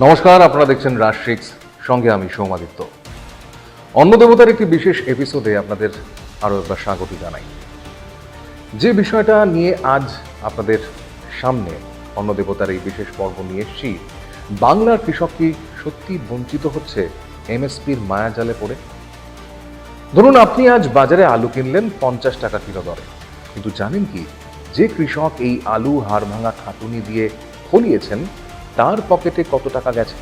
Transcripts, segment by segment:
নমস্কার, আপনারা দেখছেন রাজশিক্স, সঙ্গে আমি সৌমাদিত্য। অন্ন দেবতার একটি বিশেষ এপিসোডে আপনাদের আরও একবার স্বাগত জানাই। যে বিষয়টা নিয়ে আজ আপনাদের সামনে অন্ন দেবতার এই বিশেষ পর্ব নিয়ে এসেছি, বাংলার কৃষক কি সত্যি বঞ্চিত হচ্ছে এমএসপির মায়াজালে পড়ে? ধরুন, আপনি আজ বাজারে আলু কিনলেন 50 টাকা কিলো দরে, কিন্তু জানেন কি যে কৃষক এই আলু হাড় ভাঙা খাটুনি দিয়ে ফলিয়েছেন তার পকেটে কত টাকা গেছে?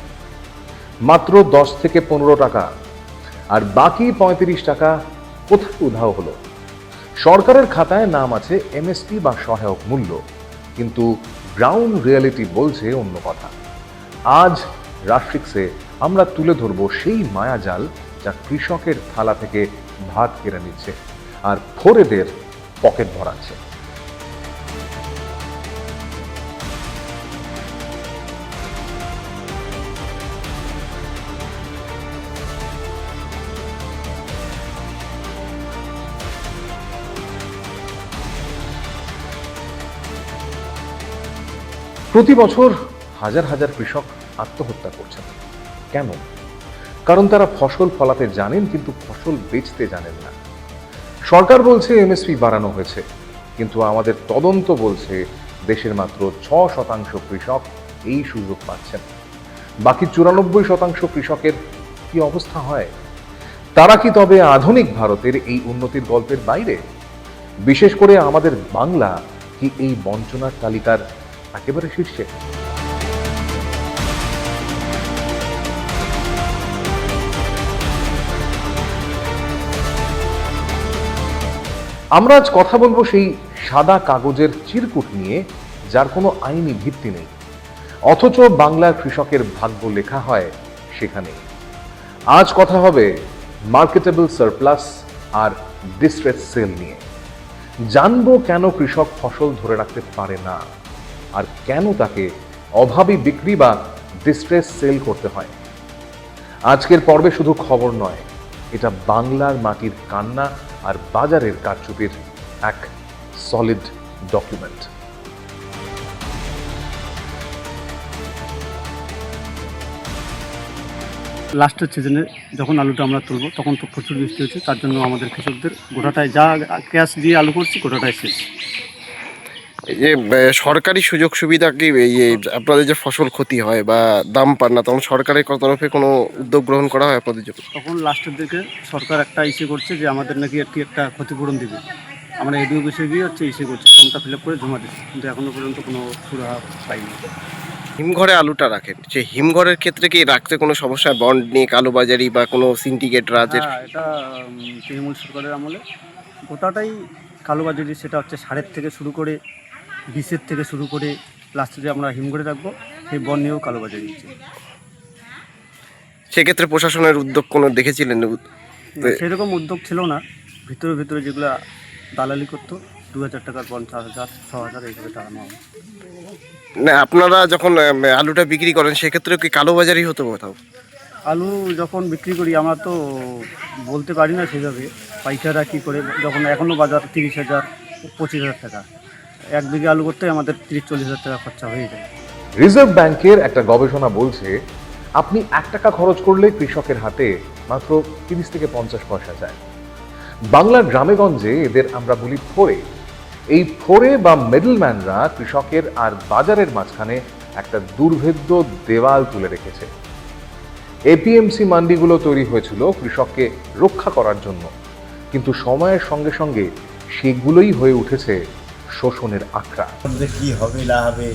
মাত্র 10 থেকে 15 টাকা। আর বাকি 35 টাকা কোথায় উধাও হলো? সরকারের খাতায় নাম আছে এমএসপি বা সহায়ক মূল্য, কিন্তু গ্রাউন্ড রিয়েলিটি বলছে অন্য কথা। আজ রাজশিক্সে আমরা তুলে ধরব সেই মায়াজাল যা কৃষকের থালা থেকে ভাত কেড়ে নিচ্ছে আর ফোরেদের পকেট ভরাচ্ছে। প্রতি বছর হাজার হাজার কৃষক আত্মহত্যা করছেন। কেন? কারণ তারা ফসল ফলাতে জানেন কিন্তু ফসল বেচতে জানেন না। সরকার বলছে এমএসপি বাড়ানো হয়েছে, কিন্তু আমাদের তদন্ত বলছে দেশের মাত্র 6% কৃষক এই সুযোগ পাচ্ছেন। বাকি 94% কৃষকের কি অবস্থা হয়? তারা কি তবে আধুনিক ভারতের এই উন্নতির গল্পের বাইরে? বিশেষ করে আমাদের বাংলা কি এই বঞ্চনার তালিকার একেবারে শীর্ষে? আমরা আজ কথা বলবো সেই সাদা কাগজের চিরকুট নিয়ে, যার কোনো আইনি ভিত্তি নেই, অথচ বাংলার কৃষকের ভাগ্য লেখা হয় সেখানে। আজ কথা হবে মার্কেটেবল সারপ্লাস আর ডিস্ট্রেস সেল নিয়ে। জানবো কেন কৃষক ফসল ধরে রাখতে পারে না, আর কেন তাকে অভাবী বিক্রি বা ডিস্ট্রেস সেল করতে হয়। আজকের পর্বে শুধু খবর নয়, এটা বাংলার মাটির কান্না আর বাজারের কারচুপির এক সলিড ডকুমেন্ট। লাস্টের সিজনে যখন আলুটা আমরা তুলবো তখন তো প্রচুর বৃষ্টি হচ্ছে, তার জন্য আমাদের কৃষকদের গোটাটাই যা ক্যাশ দিয়ে আলু করছি গোটাটাই শেষ। এই যে সরকারি সুযোগ সুবিধা কি এই আপনাদের যে ফসল ক্ষতি হয় বা দাম পান না, তখন সরকারের তরফে কোনো উদ্যোগ গ্রহণ করা হয় আপনাদের জন্য? তখন লাস্টের দিকে সরকার একটা ইসে করছে যে আমাদের নাকি একটা ক্ষতিপূরণ দিবে। আমরা এডিও অফিসে গিয়ে ইসে করছি, ফর্মটা ফিল আপ করে জমা দিচ্ছি, কিন্তু এখনও পর্যন্ত কোনো সুরাহা পাইনি। হিমঘরে আলুটা রাখেন, সেই হিমঘরের ক্ষেত্রে কি রাখতে কোনো সমস্যা? বন্ড নিয়ে কালোবাজারি বা কোনো সিন্ডিকেট রাজের? হ্যাঁ, এটা তৃণমূল সরকারের আমলে গোটাটাই কালোবাজারি। সেটা হচ্ছে সারের থেকে শুরু করে বিষের থেকে শুরু করে লাস্টে যে আমরা হিমঘরে রাখবো সেই বন নিয়েও কালোবাজারি হচ্ছে। সেক্ষেত্রে প্রশাসনের উদ্যোগ কোনো দেখেছিলেন? সেরকম উদ্যোগ ছিল না। ভিতরে ভিতরে যেগুলো দালালি করতো 2000 টাকার 50,000 6,000 এইভাবে টাকা নেওয়া। না, আপনারা যখন আলুটা বিক্রি করেন সেক্ষেত্রে কি কালোবাজারি হতো কোথাও? আলু যখন বিক্রি করি আমরা তো বলতে পারি না সেভাবে, পাইকাররা কী করে, যখন এখনও বাজার 30,000 25,000 টাকা, 1 বিঘে আলু করতে আমাদের 30-40,000 টাকা খরচা হয়ে যায়। রিজার্ভ ব্যাংকের একটা গবেষণা বলছে আপনি 1 টাকা খরচ করলে কৃষকের হাতে মাত্র 30 থেকে 50 পয়সা যায়। বাংলার গ্রামে গঞ্জে এদের আমরা বলি ফোরে। এই ফোরে বা মিডলম্যানরা কৃষকের আর বাজারের মাঝখানে একটা দুর্ভেদ্য দেওয়াল তুলে রেখেছে। এপিএমসি মান্ডিগুলো তৈরি হয়েছিল কৃষককে রক্ষা করার জন্য, কিন্তু সময়ের সঙ্গে সঙ্গে সেগুলোই হয়ে উঠেছে শোষণের আখড়া। কি হবে না হবে,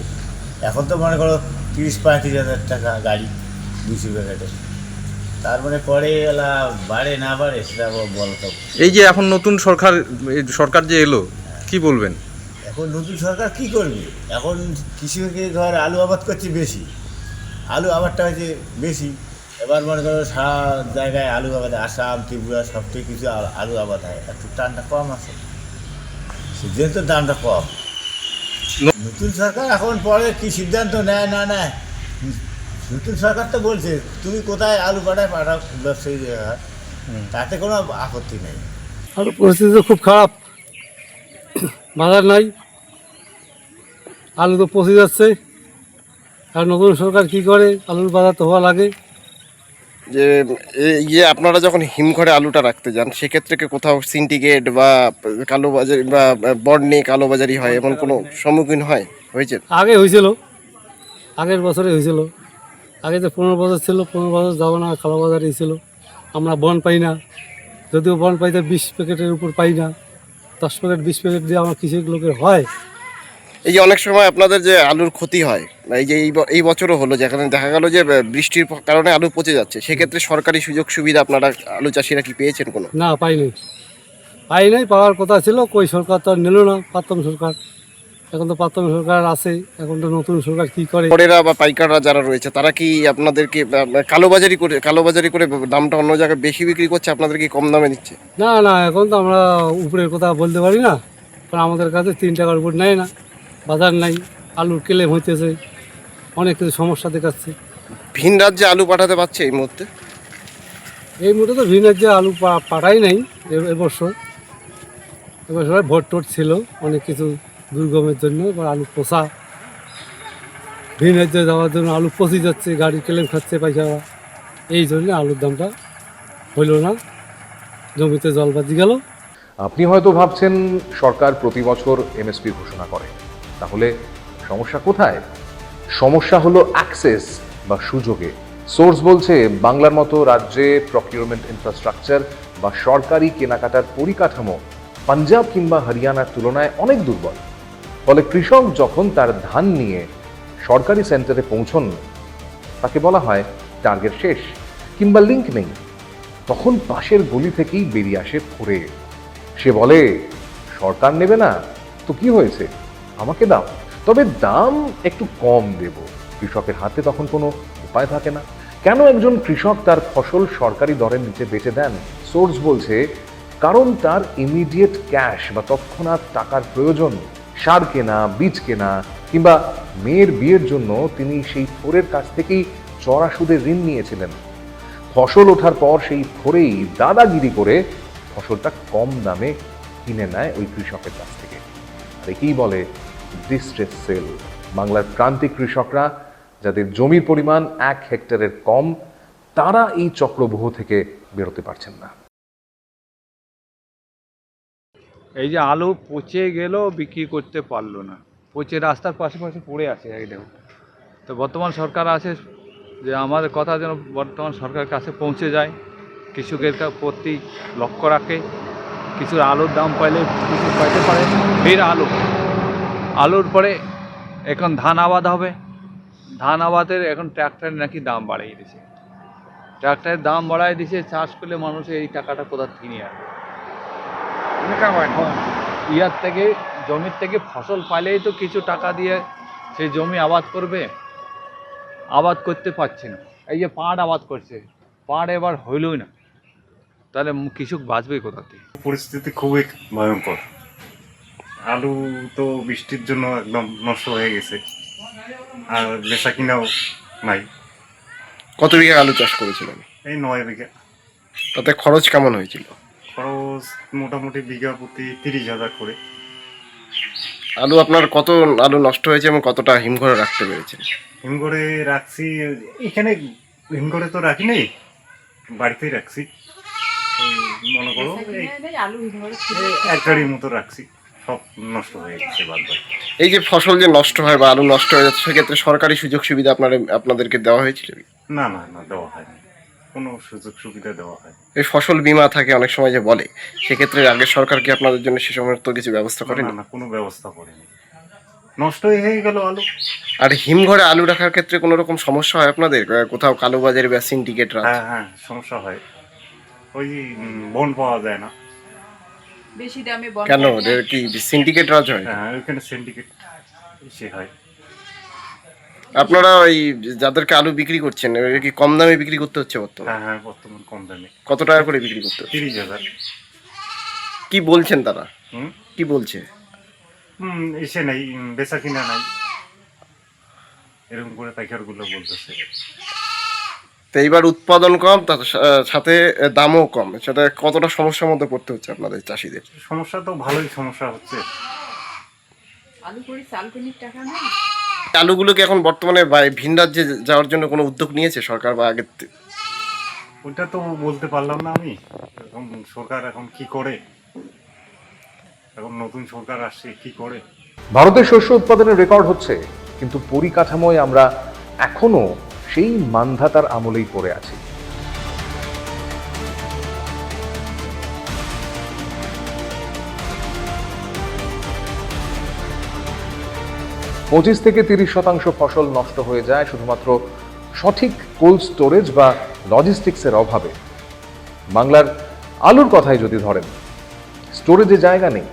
এখন তো মনে করো 30-35,000 টাকা গাড়ি 200 প্যাকেটে, তার মানে পরে এলা বাড়ে না বাড়ে সেটা বলতো। এই যে এখন নতুন সরকার যে এলো, কি বলবেন? এখন নতুন সরকার কি করবে? এখন কৃষককে ধর আলু আবাদ করছে বেশি, আলু আবাদটা হচ্ছে বেশি। এবার মনে করো সারা জায়গায় আলু আবাদ, আসাম ত্রিপুরা সব থেকে কিছু আলু আবাদ হয়, একটু টানটা কম আছে, সেদিন তো দামটা কম। নতুন সরকার এখন পরে কি সিদ্ধান্ত নেয় না নেয়, নতুন সরকার তো বলছে তুমি কোথায় আলু পাঠাও ব্যবসায়ী, তাতে কোনো আপত্তি নেই। আলু পরিস্থিতি খুব খারাপ, বাজার নাই, আলু তো পচে যাচ্ছে, আর নতুন সরকার কি করে, আলুর বাজার তো হওয়া লাগে। যে আপনারা যখন হিমঘরে আলুটা রাখতে যান সেক্ষেত্রে কি কোথাও সিন্ডিকেট বা কালোবাজারি বা বন্ড নিয়ে কালোবাজারি হয় এমন কোনো সম্মুখীন হয়েছে? আগে হয়েছিল, আগের বছরে হয়েছিল। আগে যে 15 বছর ছিল, 15 বছর যাবো না, কালোবাজারি ছিল। আমরা বন্ড পাই না, যদিও বন্ড পাইতে 20 প্যাকেটের উপর পাই না। 10 প্যাকেট 20 প্যাকেট দিয়ে আমার কৃষক লোকের হয়। এই যে অনেক সময় আপনাদের যে আলুর ক্ষতি হয়, এই যে এই বছরও হলো, যেখানে দেখা গেল যে বৃষ্টির কারণে আলু পচে যাচ্ছে, সেক্ষেত্রে সরকারি সুযোগ সুবিধা আপনারা আলু চাষিরা কি পেয়েছেন কোনো? না, পাই নাই, পাওয়ার কথা ছিল, কই সরকার তো আর নিল না, প্রাক্তন সরকার। এখন তো প্রাক্তন সরকার আছে, এখন তো নতুন সরকার কি করে। পরেরা বা পাইকাররা যারা রয়েছে তারা কি আপনাদেরকে কালোবাজারি করে দামটা অন্য জায়গায় বেশি বিক্রি করছে, আপনাদের কি কম দামে দিচ্ছে? না, এখন তো আমরা উপরের কথা বলতে পারি না, কারণ আমাদের কাছে 3 টাকার উপর নেয় না, বাজার নাই, আলুর ক্লেম হইতেছে, অনেক কিছু সমস্যা দেখাচ্ছে। ভিন রাজ্যে আলু পাঠাতে পারছে এই মুহূর্তে? এই মুহূর্তে তো ভিন রাজ্যে আলু পাঠাই নাই এবছর ভোট টোট ছিল, অনেক কিছু দুর্গমের জন্য। এবার আলু পোষা, ভিন রাজ্যে যাওয়ার জন্য আলু পচে যাচ্ছে, গাড়ি ক্লেম খাচ্ছে পাইকাররা, এই জন্য আলুর দামটা হইল না, জমিতে জল বাজি গেল। আপনি হয়তো ভাবছেন সরকার প্রতি বছর এমএসপি ঘোষণা করে, তাহলে সমস্যা কোথায়? সমস্যা হলো অ্যাক্সেস বা সুযোগে। সোর্স বলছে বাংলার মতো রাজ্যে প্রকিউরমেন্ট ইনফ্রাস্ট্রাকচার বা সরকারি কেনাকাটার পরিকাঠামো পাঞ্জাব কিংবা হরিয়ানার তুলনায় অনেক দুর্বল। ফলে কৃষক যখন তার ধান নিয়ে সরকারি সেন্টারে পৌঁছন, তাকে বলা হয় টার্গেট শেষ কিংবা লিঙ্ক নেই। তখন পাশের গলি থেকেই বেরিয়ে আসে ফোরে। সে বলে, সরকার নেবে না তো কি হয়েছে, আমাকে দাও, তবে দাম একটু কম দেব। কৃষকের হাতে তখন কোনো উপায় থাকে না। কেন একজন কৃষক তার ফসল সরকারি দরের নিচে বেচে দেন? সোর্স বলছে কারণ তার ইমিডিয়েট ক্যাশ বা তৎক্ষণাৎ টাকার প্রয়োজন। সার কেনা, বীজ কেনা কিংবা মেয়ের বিয়ের জন্য তিনি সেই ফোরের কাছ থেকেই চড়া সুদে ঋণ নিয়েছিলেন। ফসল ওঠার পর সেই ফোরেই দাদাগিরি করে ফসলটা কম দামে কিনে নেয় ওই কৃষকের কাছ থেকে। আর একেই বলে ডিস্ট্রেস সেল। বাংলার প্রান্তিক কৃষকরা, যাদের জমির পরিমাণ 1 হেক্টরের কম, তারা এই চক্রব্যূহ থেকে বেরোতে পারছেন না। এই যে আলু পচে গেল, বিক্রি করতে পারলো না, পচে রাস্তার পাশে পড়ে আছে এই দেখুন। তো বর্তমান সরকার আছে যে আমাদের কথা যেন বর্তমান সরকারের কাছে পৌঁছে যায়, কৃষকের প্রতি লক্ষ্য রাখে, কিছু আলুর দাম পাইলে কিছু পাইতে পারে। ফের আলুর পরে এখন ধান আবাদ হবে, ধান আবাদের এখন ট্র্যাক্টরের নাকি দাম বাড়িয়ে দিয়েছে, ট্র্যাক্টরের দাম বাড়াই দিয়েছে। চাষ করলে মানুষের এই টাকাটা কোথা কিনে আনবে? ইয়ার থেকে জমির থেকে ফসল পাইলেই তো কিছু টাকা দিয়ে সেই জমি আবাদ করবে, আবাদ করতে পারছে না। এই যে পাট আবাদ করছে, পাট এবার হইলই না, তাহলে কৃষক বাঁচবে কোথা থেকে? পরিস্থিতি খুবই ভয়ঙ্কর। আলু তো বৃষ্টির জন্য একদম নষ্ট হয়ে গেছে, আর বেচা কিনাও নাই। কত বিঘা আলু চাষ করেছিলেন? এই 9 বিঘা। তাতে খরচ কেমন হয়েছিল? খরচ মোটামুটি বিঘা প্রতি 30,000 করে। আলু আপনার কত আলু নষ্ট হয়েছে এবং কতটা হিমঘরে রাখতে পেরেছেন? হিমঘরে রাখছি, এখানে হিমঘরে তো রাখি নেই, বাড়িতেই রাখছি। ওই মনে করো এই 1 গাড়ির মতো রাখছি, সব নষ্ট হয়ে গেছে বাদ বাকি। এই যে ফসল যে নষ্ট হয় বা আলু নষ্ট হয়ে যাচ্ছে, সেক্ষেত্রে সরকারি সুযোগ সুবিধা আপনাদেরকে দেওয়া হয়েছিল? না, দেওয়া হয়নি, কোনো সুযোগ সুবিধা দেওয়া হয়। এই ফসল বীমা থাকে অনেক সময় যে বলে, সেক্ষেত্রে আগের সরকার কি আপনাদের জন্য সে সমস্ত কিছু ব্যবস্থা করেনি? না, কোনো ব্যবস্থা করেনি, নষ্ট হয়ে গেল আলু। আর হিমঘরে আলু রাখার ক্ষেত্রে কোনো রকম সমস্যা হয় আপনাদের? কোথাও কালোবাজারি বা সিন্ডিকেট? হ্যাঁ, সমস্যা হয়। ওই বন্ড পাওয়া যায় না। বেশি দামে বন্ড কেন, কি সিন্ডিকেট রাজ হয়? হ্যাঁ, ওইখানে সিন্ডিকেট সে হয়। আপনারা ওই যাদেরকে আলু বিক্রি করছেন, ওই কি কম দামে বিক্রি করতে হচ্ছে বর্তমানে? হ্যাঁ, বর্তমান কম দামে। কত টাকা করে বিক্রি করতে হচ্ছে? 30,000। কি বলছেন তারা? কি বলছে? এসে নেই, বেচা কিনা নাই, এরকম করে পাইকারগুলো বলতেছে। তো এইবার উৎপাদন কম, তার সাথে দামও কম, সেটা কতটা সমস্যার মধ্যে পড়তে হচ্ছে আপনাদের চাষিদের? সমস্যা তো ভালোই সমস্যা হচ্ছে। আলু করে চাল কিনির টাকা নেই। আলুগুলোকে এখন বর্তমানে ভিন রাজ্যে যাওয়ার জন্য কোনো উদ্যোগ নিয়েছে সরকার বা আগের ওইটা তো বলতে পারলাম না আমি। এখন সরকার এখন কি করে, এখন নতুন সরকার আসছে কি করে। ভারতের শস্য উৎপাদনের রেকর্ড হচ্ছে, কিন্তু পরিকাঠামোয় আমরা এখনো সেই মান্ধাতার আমলেই পড়ে আছি। পঁচিশ থেকে 30% ফসল নষ্ট হয়ে যায় শুধুমাত্র সঠিক কোল্ড স্টোরেজ বা লজিস্টিক্সের অভাবে। বাংলার আলুর কথাই যদি ধরেন, স্টোরেজে জায়গা নেই,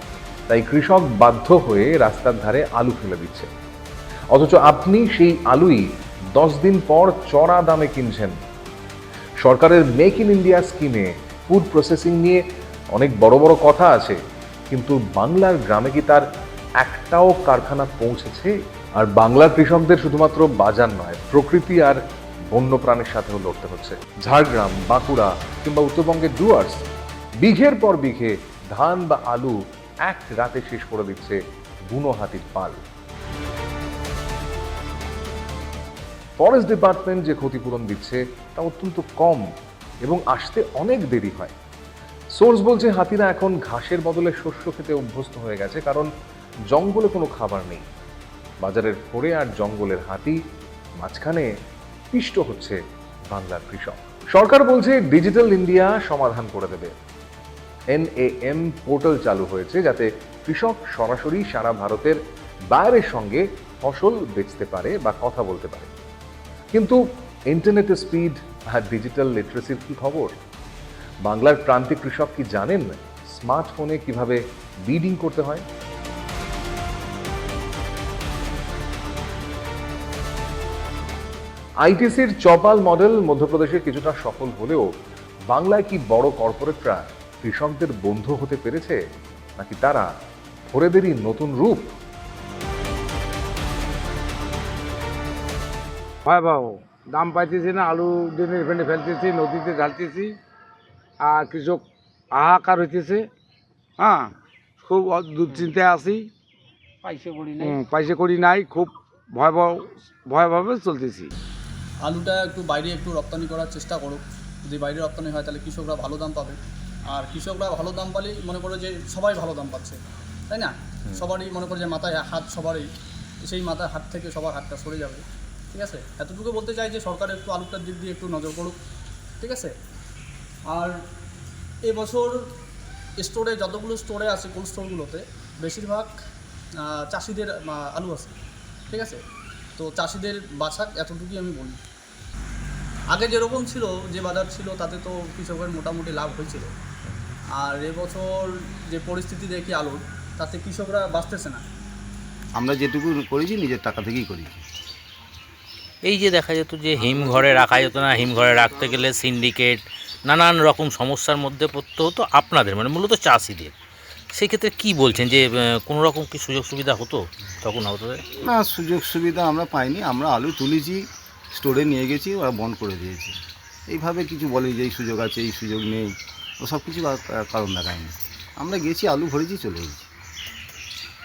তাই কৃষক বাধ্য হয়ে রাস্তার ধারে আলু ফেলে দিচ্ছে, অথচ আপনি সেই আলুই 10 দিন পর চড়া দামে কিনছেন। সরকারের মেক ইন ইন্ডিয়া স্কিমে ফুড প্রসেসিং নিয়ে অনেক বড় বড় কথা আছে, কিন্তু বাংলার গ্রামে কি তার একটাও কারখানা পৌঁছেছে? আর বাংলার কৃষকদের শুধুমাত্র বাজার নয়, প্রকৃতি আর বন্যপ্রাণীর সাথেও লড়তে হচ্ছে। ঝাড়গ্রাম, বাঁকুড়া কিংবা উত্তরবঙ্গের ডুয়ার্স বিঘের পর বিঘে ধান বা আলু এক রাতে শেষ করে দিচ্ছে বুনো হাতির পাল। ফরেস্ট ডিপার্টমেন্ট যে ক্ষতিপূরণ দিচ্ছে তা অত্যন্ত কম এবং আসতে অনেক দেরি হয়। সোর্স বলছে হাতিরা এখন ঘাসের বদলে শস্য খেতে অভ্যস্ত হয়ে গেছে, কারণ জঙ্গলে কোনো খাবার নেই। বাজারের ফোড়ে আর জঙ্গলের হাতি মাঝখানে পিষ্ট হচ্ছে বাংলার কৃষক। সরকার বলছে ডিজিটাল ইন্ডিয়া সমাধান করে দেবে। NAM পোর্টাল চালু হয়েছে যাতে কৃষক সরাসরি সারা ভারতের বায়ারের সঙ্গে ফসল বেচতে পারে বা কথা বলতে পারে। কিন্তু ইন্টারনেটের স্পিড আর ডিজিটাল লিটারেসির কি খবর? বাংলার প্রান্তিক কৃষক কি জানেন স্মার্টফোনে কিভাবে বিডিং করতে হয়? আইটিসির চপাল মডেল মধ্যপ্রদেশে কিছুটা সফল হলেও বাংলায় কি বড় কর্পোরেটরা কৃষকদের বন্ধু হতে পেরেছে, নাকি তারা ফোরেদেরই নতুন রূপ? ভয়াবহ দাম পাইতেছি না, আলু দিনে ফেলে ফেলতেছি, নদীতে ঢালতেছি, আর কৃষক হাহাকার হইতেছে। হ্যাঁ, খুব দুশ্চিন্তায় আছি, পয়সা করি নাই, খুব ভয়াবহভাবে চলতেছি। আলুটা একটু বাইরে একটু রপ্তানি করার চেষ্টা করুক। যদি বাইরে রপ্তানি হয় তাহলে কৃষকরা ভালো দাম পাবে, আর কৃষকরা ভালো দাম পালেই মনে করে যে সবাই ভালো দাম পাচ্ছে, তাই না? সবারই মনে করে যে মাথায় হাত, সবারই সেই মাথায় হাত থেকে সবার হাতটা সরে যাবে। ঠিক আছে, এতটুকু বলতে চাই যে সরকার একটু আলুটার দিক দিয়ে একটু নজর করুক। ঠিক আছে, আর এবছর স্টোরে যতগুলো স্টোরে আছে, কোল্ড স্টোরগুলোতে বেশিরভাগ চাষিদের আলু আছে। ঠিক আছে, তো চাষিদের বাছাক, এতটুকুই আমি বলি। আগে যেরকম ছিল, যে বাজার ছিল তাতে তো কৃষকের মোটামুটি লাভ হয়েছিল, আর এবছর যে পরিস্থিতি দেখি আলুর, তাতে কৃষকরা বাঁচতেছে না। আমরা যেটুকু করেছি নিজের টাকা থেকেই করেছি। এই যে দেখা যেত যে হিমঘরে রাখা যেত না, হিমঘরে রাখতে গেলে সিন্ডিকেট নানান রকম সমস্যার মধ্যে পড়তে হতো আপনাদের, মানে মূলত চাষিদের। সেক্ষেত্রে কি বলছেন যে কোনো রকম কি সুযোগ সুবিধা হতো তখন? হতো না, সুযোগ সুবিধা আমরা পাইনি। আমরা আলু তুলেছি, স্টোরে নিয়ে গেছি, ওরা বন্ধ করে দিয়েছে। এইভাবে কিছু বলে যে এই সুযোগ আছে, এই সুযোগ নেই, ও সব কিছু কারণ দেখায়নি। আমরা গেছি, আলু ভরেছি, চলে গেছি,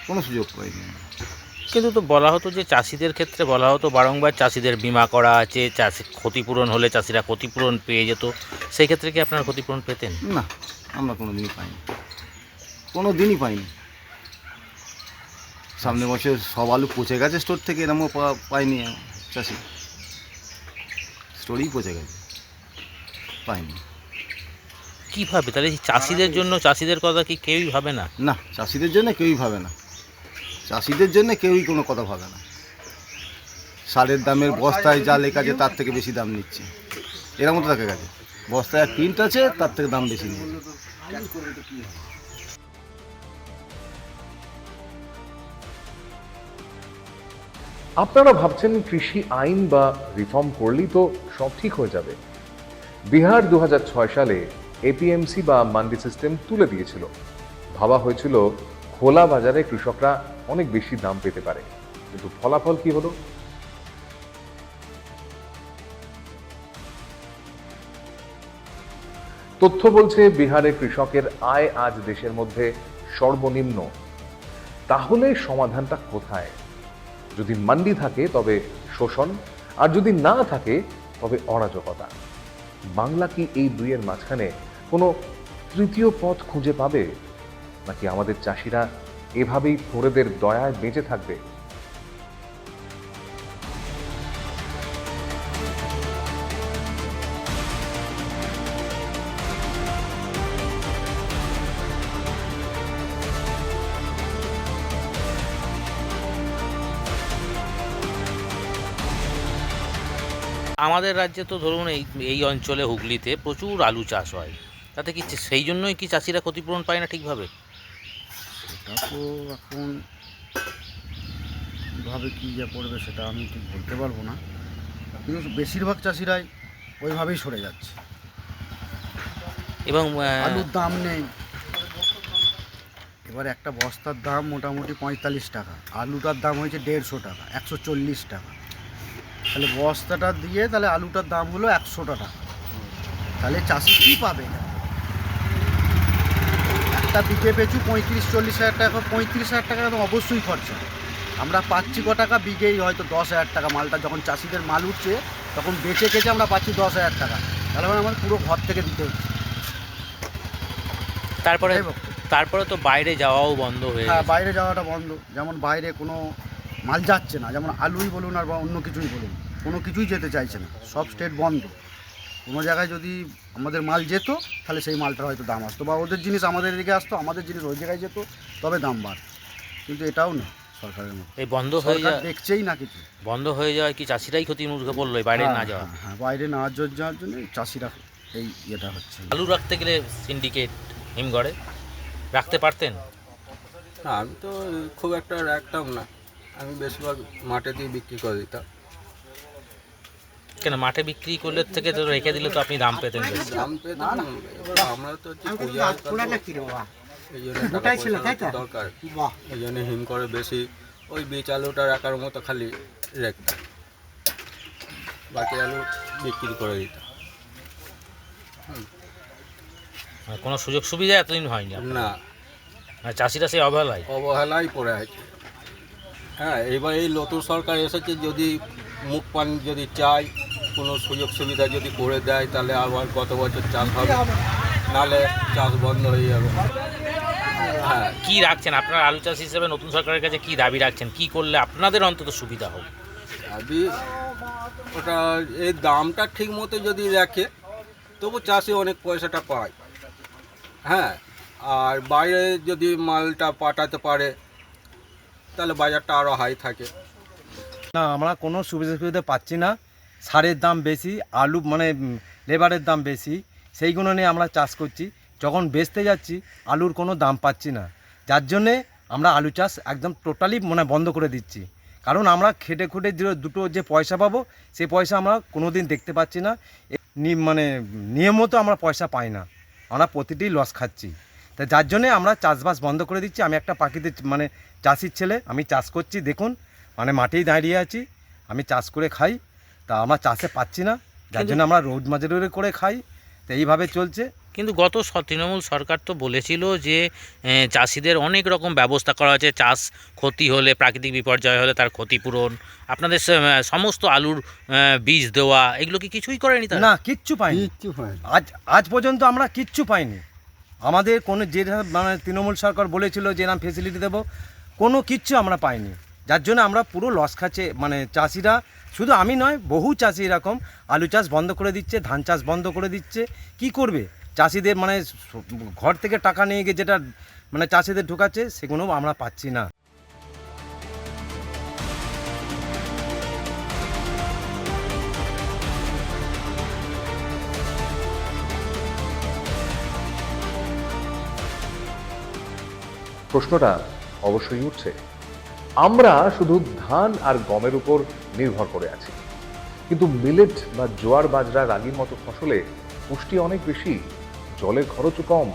কোনো সুযোগ পাইনি। কিন্তু তো বলা হতো যে চাষিদের ক্ষেত্রে বলা হতো বারংবার চাষিদের বিমা করা আছে, চাষি ক্ষতিপূরণ হলে চাষিরা ক্ষতিপূরণ পেয়ে যেত। সেই ক্ষেত্রে কি আপনারা ক্ষতিপূরণ পেতেন? না, আমরা কোনো দিনই পাইনি, কোনো দিনই পাইনি। সামনে বছর সব আলু পচে গেছে স্টোর থেকে, এরমও পাইনি চাষি, স্টোরেই পচে গেছে, পাইনি। কীভাবে তাহলে চাষিদের জন্য, চাষিদের কথা কি কেউই ভাবে না? না, চাষিদের জন্য কেউই ভাবে না, চাষিদের জন্য কেউই কোনো কথা ভাবে না। সারের দামের বস্তায় যা লেখা আছে তার থেকে বেশি দাম নিচ্ছে, এরকম তো দেখা গেছে। বস্তায় এক প্রিন্ট আছে, তার থেকে দাম বেশি নিয়ে। আপনারা ভাবছেন কৃষি আইন বা রিফর্ম করলেই তো সব ঠিক হয়ে যাবে। বিহার 2006 সালে APMC বা মান্ডি সিস্টেম তুলে দিয়েছিল। ভাবা হয়েছিল খোলা বাজারে কৃষকরা অনেক বেশি দাম পেতে পারে, কিন্তু ফলাফল কি হলো? তথ্য বলছে বিহারে কৃষকের আয় আজ দেশের মধ্যে সর্বনিম্ন। তাহলে সমাধানটা কোথায়? যদি মান্ডি থাকে তবে শোষণ, আর যদি না থাকে তবে অরাজকতা। বাংলা কি এই দুইয়ের মাঝখানে কোনো তৃতীয় পথ খুঁজে পাবে, নাকি আমাদের চাষিরা এভাবেই ফোরেদের দয়ায় বেঁচে থাকবে? আমাদের রাজ্যে তো ধরুন এই অঞ্চলে হুগলিতে প্রচুর আলু চাষ হয়, তাতে কি সেই জন্যই কি চাষিরা ক্ষতিপূরণ পায় না ঠিকভাবে? সেটা তো এখন কীভাবে কী যে পড়বে সেটা আমি ঠিক বলতে পারবো না, কিন্তু বেশিরভাগ চাষিরাই ওইভাবেই সরে যাচ্ছে। এবং আলুর দাম নেই, এবার একটা বস্তার দাম মোটামুটি 45 টাকা, আলুটার দাম হয়েছে 150 টাকা, 140 টাকা। তাহলে বস্তাটা দিয়ে তাহলে আলুটার দাম হলো 100 টাকা। তাহলে চাষি কী পাবে? একটা বিঘে পেছু 35-40 হাজার টাকা, 35 হাজার টাকা তো অবশ্যই খরচা। আমরা পাচ্ছি ক টাকা বিঘেই, হয়তো 10,000 টাকা। মালটা যখন চাষিদের মাল উঠছে তখন বেচে কেচে আমরা পাচ্ছি 10,000 টাকা। তাহলে মানে আমার পুরো ঘর থেকে দিতে হচ্ছে। তারপরে তো বাইরে যাওয়াও বন্ধ হয়ে হ্যাঁ, গেছে। বাইরে যাওয়াটা বন্ধ। যেমন বাইরে কোনো মাল যাচ্ছে না, যেমন আলুই বলুন আর বা অন্য কিছুই বলুন, কোনো কিছুই যেতে চাইছে না, সব স্টেট বন্ধ। কোনো জায়গায় যদি আমাদের মাল যেত তাহলে সেই মালটার হয়তো দাম আসতো, বা ওদের জিনিস আমাদের এদিকে আসতো, আমাদের জিনিস ওই জায়গায় যেত, তবে দাম বাড়ত। কিন্তু এটাও না সরকারের মধ্যে, এই বন্ধ হয়ে যাওয়া দেখছেই না কিছু। বন্ধ হয়ে যাওয়ায় কি চাষিরাই ক্ষতির মুখে পড়লো বাইরে না যাওয়া? হ্যাঁ, বাইরে না যাওয়ার জন্য চাষিরা এই ইয়েটা হচ্ছে। আলু রাখতে গেলে সিন্ডিকেট হিমঘরে রাখতে পারতেন? না, আমি তো খুব একটা রাখতাম না, আমি বেশিরভাগ মাঠে দিয়ে বিক্রি করে দিতাম। কেন মাঠে বিক্রি করলে থেকে তো রেখে দিলে তো আপনি দাম পেতেন বেশি। দাম পেতাম, এবার আমরা তো হচ্ছে পূজা এই জন্য টাকা পয়সা দরকার, এই জন্য হিম করে বেশি ওই বীজ আলুটা রাখার মতো খালি রাখতাম, বাকি আলু বিক্রি করে দিতাম। কোনো সুযোগ সুবিধা এতদিন হয়নি আপনার? না, চাষিরা সেই অবহেলাই পড়ে আছে। হ্যাঁ, এবার এই নতুন সরকার এসেছে, যদি মুখ পান যদি চাই, কোনো সুযোগ সুবিধা যদি করে দেয়, তাহলে আবার গত বছর চাষ হবে, নাহলে চাষ বন্ধ হয়ে যাবে। হ্যাঁ, কি রাখছেন আপনার আলু চাষ হিসেবে নতুন সরকারের কাছে, কি দাবি রাখছেন, কি করলে আপনাদের অন্তত সুবিধা হবে? আমি ওটা এই দামটা ঠিক মতো যদি রাখে তবু চাষি অনেক পয়সাটা পায়। হ্যাঁ, আর বাইরে যদি মালটা পাঠাতে পারে তাহলে বাজারটা আরও হাই থাকে। না, আমরা কোনো সুবিধা পাচ্ছি না। সারের দাম বেশি, আলু মানে লেবারের দাম বেশি, সেইগুলো নিয়ে আমরা চাষ করছি। যখন বেচতে যাচ্ছি আলুর কোনো দাম পাচ্ছি না, যার জন্যে আমরা আলু চাষ একদম টোটালি মানে বন্ধ করে দিচ্ছি। কারণ আমরা খেটে খুঁটে দুটো যে পয়সা পাবো সেই পয়সা আমরা কোনো দিন দেখতে পাচ্ছি না, মানে নিয়মিত আমরা পয়সা পাই না, আমরা প্রতিটি লস খাচ্ছি। তা যার জন্যে আমরা চাষবাস বন্ধ করে দিচ্ছি। আমি একটা পাখিতে মানে চাষির ছেলে, আমি চাষ করছি, দেখুন মানে মাঠেই দাঁড়িয়ে আছি, আমি চাষ করে খাই। তা আমরা চাষে পাচ্ছি না, যার জন্য আমরা রোড মাজুরি করে খাই। তো এইভাবে চলছে। কিন্তু গত তৃণমূল সরকার তো বলেছিল যে চাষিদের অনেক রকম ব্যবস্থা করা হয়েছে, চাষ ক্ষতি হলে, প্রাকৃতিক বিপর্যয় হলে তার ক্ষতিপূরণ, আপনাদের সমস্ত আলুর বীজ দেওয়া, এগুলো কি কিছুই করেনি তারা? না, কিচ্ছু পাইনি, আজ পর্যন্ত আমরা কিচ্ছু পাইনি। আমাদের কোনো যে মানে তৃণমূল সরকার বলেছিল যে নাম ফেসিলিটি দেবো, কোনো কিচ্ছু আমরা পাইনি, যার জন্য আমরা পুরো লস খাচ্ছে। মানে চাষিরা, শুধু আমি নয়, বহু চাষি এরকম আলু চাষ বন্ধ করে দিচ্ছে, ধান চাষ বন্ধ করে দিচ্ছে। কি করবে চাষিদের, মানে ঘর থেকে টাকা নিয়ে গিয়ে যেটা মানে চাষিদের ঢোকাচ্ছে সেগুলো আমরা পাচ্ছি না। প্রশ্নটা অবশ্যই উঠছে, আমরা শুধু ধান আর গমের উপর নির্ভর করে আছি, কিন্তু মিলেট বা জোয়ার বাজরা রাগির মতো ফসলে পুষ্টি অনেক বেশি, জলের খরচও কম।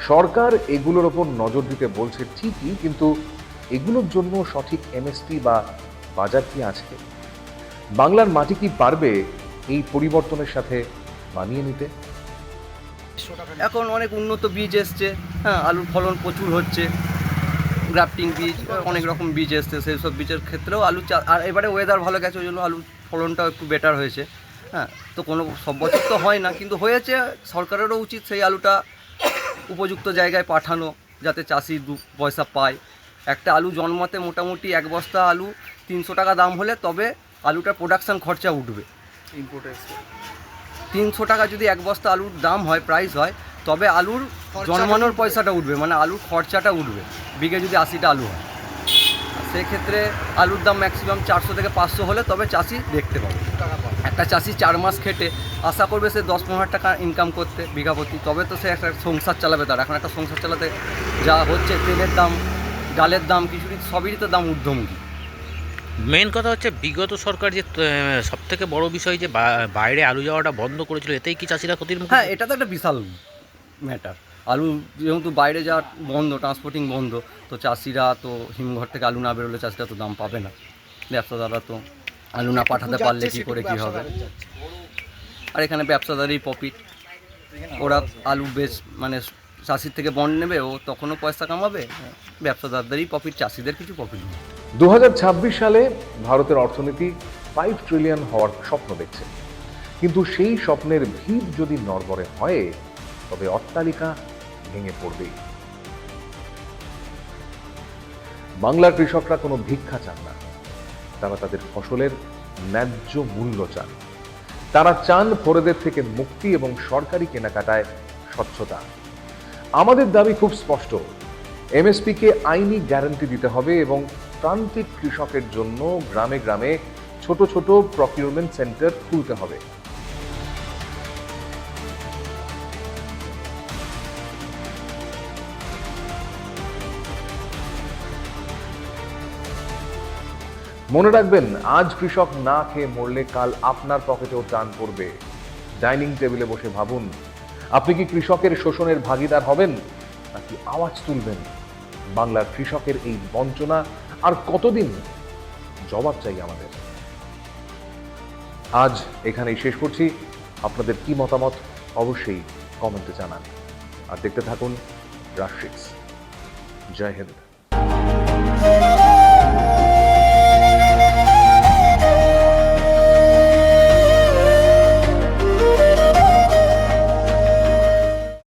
সরকার এগুলোর ওপর নজর দিতে বলছে ঠিকই, কিন্তু এগুলোর জন্য সঠিক এমএসপি বা বাজার কি আছে? বাংলার মাটি কি পারবে এই পরিবর্তনের সাথে মানিয়ে নিতে? এখন অনেক উন্নত বীজ এসছে, হ্যাঁ, আলুর ফলন প্রচুর হচ্ছে, গ্রাফটিং বীজ, অনেক রকম বীজ এসছে, সেই সব বীজের ক্ষেত্রেও আলু আর এবারে ওয়েদার ভালো গেছে, ওই জন্য আলুর ফলনটাও একটু বেটার হয়েছে। হ্যাঁ, তো কোনো সব বছর তো হয় না, কিন্তু হয়েছে। সরকারেরও উচিত সেই আলুটা উপযুক্ত জায়গায় পাঠানো, যাতে চাষি 2 পয়সা পায়। একটা আলু জন্মাতে মোটামুটি 1 বস্তা আলু 300 টাকা দাম হলে তবে আলুটার প্রোডাকশান খরচা উঠবে। 300 টাকা যদি 1 বস্তা আলুর দাম হয়, প্রাইস হয়, তবে আলুর জন্মানোর পয়সাটা উঠবে, মানে আলুর খরচাটা উঠবে। বিঘে যদি 80টা আলু হয়, সেক্ষেত্রে আলুর দাম ম্যাক্সিমাম 400 থেকে 500 হলে তবে চাষি দেখতে পাবে। একটা চাষি 4 মাস খেটে আশা করবে সে 10-15 টাকা ইনকাম করতে বিঘা প্রতি, তবে তো সে একটা সংসার চালাবে। তার এখন একটা সংসার চালাতে যা হচ্ছে, তেলের দাম, ডালের দাম, কিছুরই সবেরই তো দাম ঊর্ধ্বমুখী। মেন কথা হচ্ছে বিগত সরকার যে সব থেকে বড় বিষয় যে বাইরে আলু যাওয়াটা বন্ধ করেছিল, এতেই কি চাষিরা ক্ষতির মুখে? হ্যাঁ, এটা তো একটা বিশাল ম্যাটার। আলু যেহেতু বাইরে যাওয়া বন্ধ, ট্রান্সপোর্টিং বন্ধ, তো চাষিরা তো হিমঘর থেকে আলু না বেরোলে চাষিরা তো দাম পাবে না। ব্যবসাদাররা তো আলু না পাঠাতে পারলে কী করে কী হবে। আর এখানে ব্যবসাদারই প্রফিট। ওরা আলু মানে চাষির থেকে বন্ড নেবে, ও তখনও পয়সা কামাবে। ব্যবসাদারদেরই প্রফিট, চাষিদের কিছু প্রফিট নেই। 2026 সালে ভারতের অর্থনীতি 5 ট্রিলিয়ন হওয়ার স্বপ্ন দেখছে, কিন্তু সেই স্বপ্নের ভিত যদি নড়বড়ে হয়, তবে অট্টালিকা ভেঙে পড়বেই। বাংলার কৃষকরা কোনো ভিক্ষা চান না, তারা তাদের ফসলের ন্যায্য মূল্য চান। তারা চান ফোরেদের থেকে মুক্তি এবং সরকারি কেনাকাটায় স্বচ্ছতা। আমাদের দাবি খুব স্পষ্ট, এমএসপি কে আইনি গ্যারান্টি দিতে হবে এবং প্রান্তিক কৃষকের জন্য গ্রামে গ্রামে ছোট ছোট প্রকিউরমেন্ট সেন্টার খুলতে হবে। মনে রাখবেন, আজ কৃষক না খেয়ে মরলে কাল আপনার পকেটেও টান পড়বে। ডাইনিং টেবিলে বসে ভাবুন, আপনি কি কৃষকের শোষণের ভাগীদার হবেন নাকি আওয়াজ তুলবেন? বাংলার কৃষকের এই বঞ্চনা আর কতদিন? জবাব চাই আমাদের। আজ এখানেই শেষ করছি। আপনাদের কি মতামত অবশ্যই কমেন্টে জানান, আর দেখতে থাকুন রাশ 6। জয় হিন্দ।